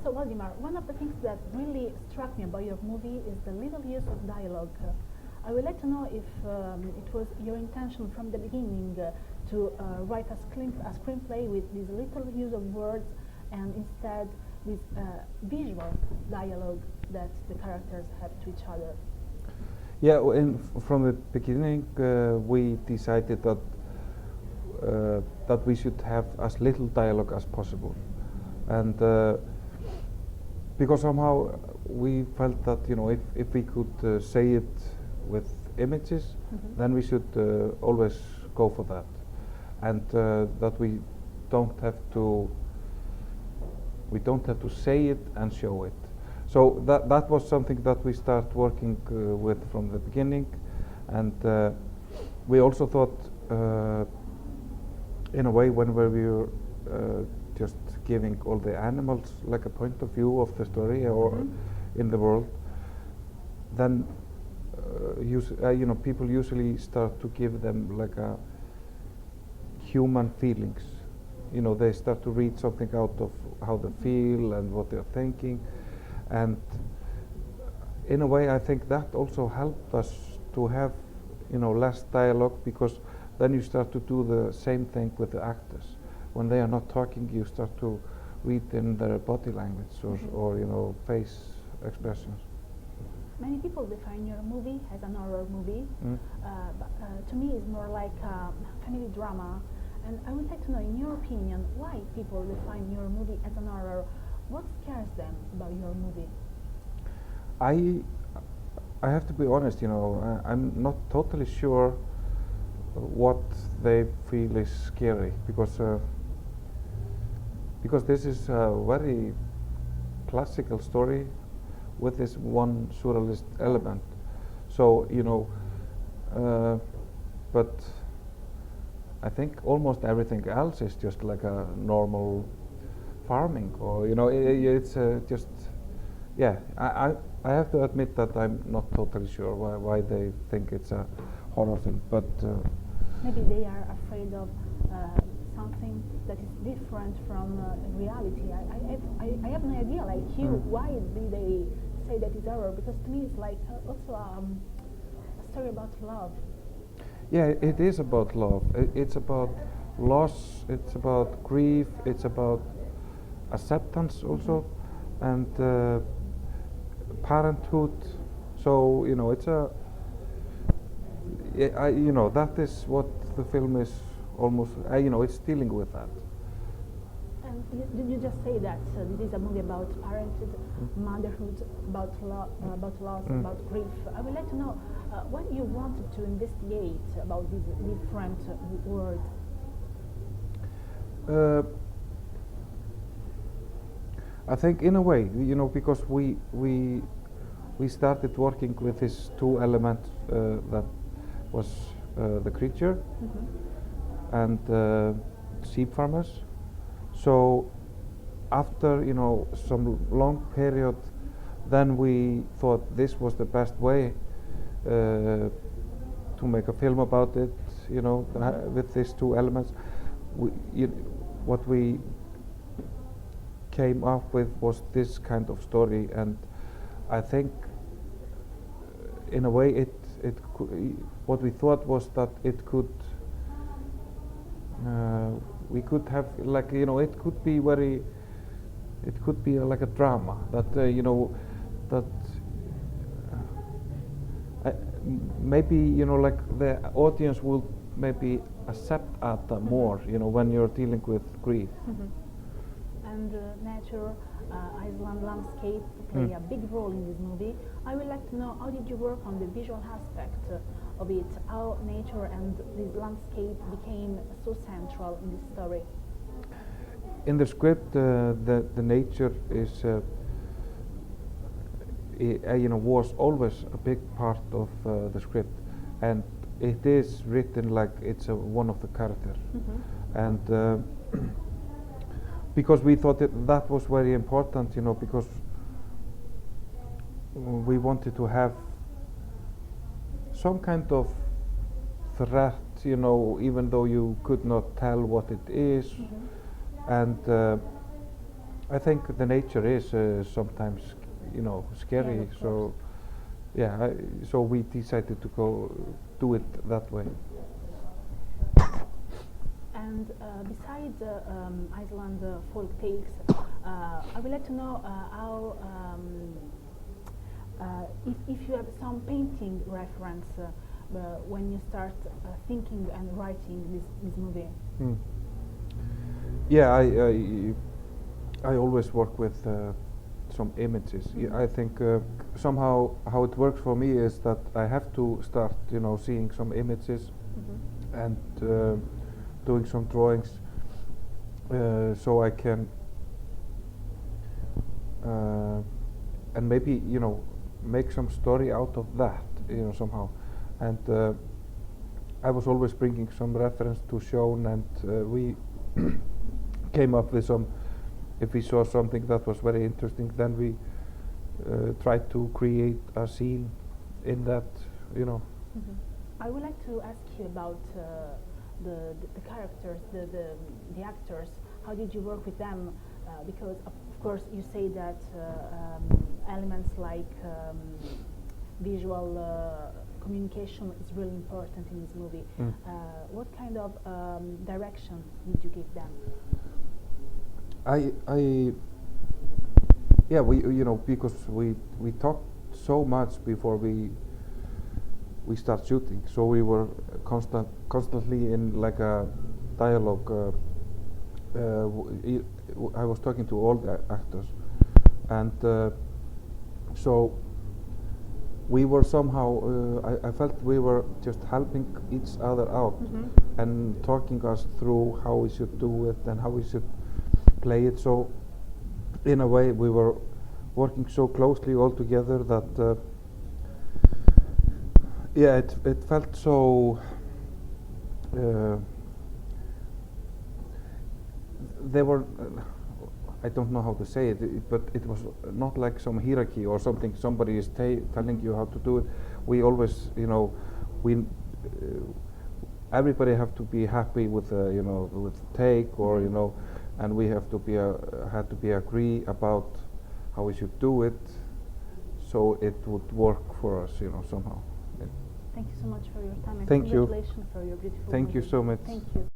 So, Valdimar, one of the things that really struck me about your movie is the little use of dialogue. I would like to know if it was your intention from the beginning to write a screenplay with this little use of words and instead this visual dialogue that the characters have to each other. Yeah, from the beginning we decided that that we should have as little dialogue as possible, and because somehow we felt that if we could say it with images, then we should always go for that, and that we don't have to say it and show it. So that was something that we start working with from the beginning, and we also thought in a way when we were just giving all the animals like a point of view of the story or in the world, then people usually start to give them like a human feelings. They start to read something out of how they feel and what they're thinking, and in a way I think that also helped us to have less dialogue, because then you start to do the same thing with the actors. When they are not talking, you start to read in their body language or face expressions. Many people define your movie as an horror movie, but to me it's more like a family drama. And I would like to know, in your opinion, why people define your movie as an horror? What scares them about your movie? I have to be honest, I'm not totally sure what they feel is scary, because this is a very classical story with this one surrealist element. So but I think almost everything else is just like a normal farming, or it's just, yeah. I have to admit that I'm not totally sure why they think it's a horror film, but maybe they are afraid of something that is different from reality. I have no idea, like you, why do they say that it's horror? Because to me it's like also a story about love. Yeah, it is about love. It's about loss, it's about grief, it's about acceptance also, and parenthood. So it's a, that is what the film is almost, it's dealing with that. And did you just say that this is a movie about parenthood, motherhood, about loss, about grief? I would like to know what you wanted to investigate about these different words. I think in a way, because we started working with these two elements, that was the creature and sheep farmers. So after some long period, then we thought this was the best way to make a film about it. With these two elements, what we came up with was this kind of story, and I think in a way what we thought was that it could we could have like it could be like a drama that that maybe like the audience will maybe accept that more when you're dealing with grief. And nature, Iceland landscape play a big role in this movie. I would like to know, how did you work on the visual aspect of it? How nature and this landscape became so central in this story? In the script, the nature is was always a big part of the script, and it is written like it's one of the characters, and because we thought that was very important, because we wanted to have some kind of threat, even though you could not tell what it is, and I think the nature is sometimes, you know, scary. Of So, course. yeah, so we decided to go do it that way. And besides Iceland folk tales, I would like to know how if you have some painting reference when you start thinking and writing this movie. Hmm. Yeah, I always work with some images. I think somehow how it works for me is that I have to start, you know, seeing some images and doing some drawings so I can and maybe, you know, make some story out of that, you know, somehow. And I was always bringing some reference to Sjón, and we came up with some. If we saw something that was very interesting, then we tried to create a scene in that, you know. I would like to ask you about the characters, the actors. How did you work with them? Because of course you say that elements like visual communication is really important in this movie. What kind of direction did you give them? Yeah, we, you know, because we talked so much before we start shooting, so we were constantly in like a dialogue. I was talking to all the actors, and so we were somehow. I felt we were just helping each other out and talking us through how we should do it and how we should play it. So in a way we were working so closely all together that yeah, it felt so they were I don't know how to say it, but it was not like some hierarchy or something. Somebody is telling you how to do it. We always, you know, everybody have to be happy with you know, with take, or you know, and we have to be had to be agree about how we should do it, so it would work for us, you know, somehow. Thank you so much for your time, and Thank you. congratulations for your beautiful Thank movie. you so much. Thank you.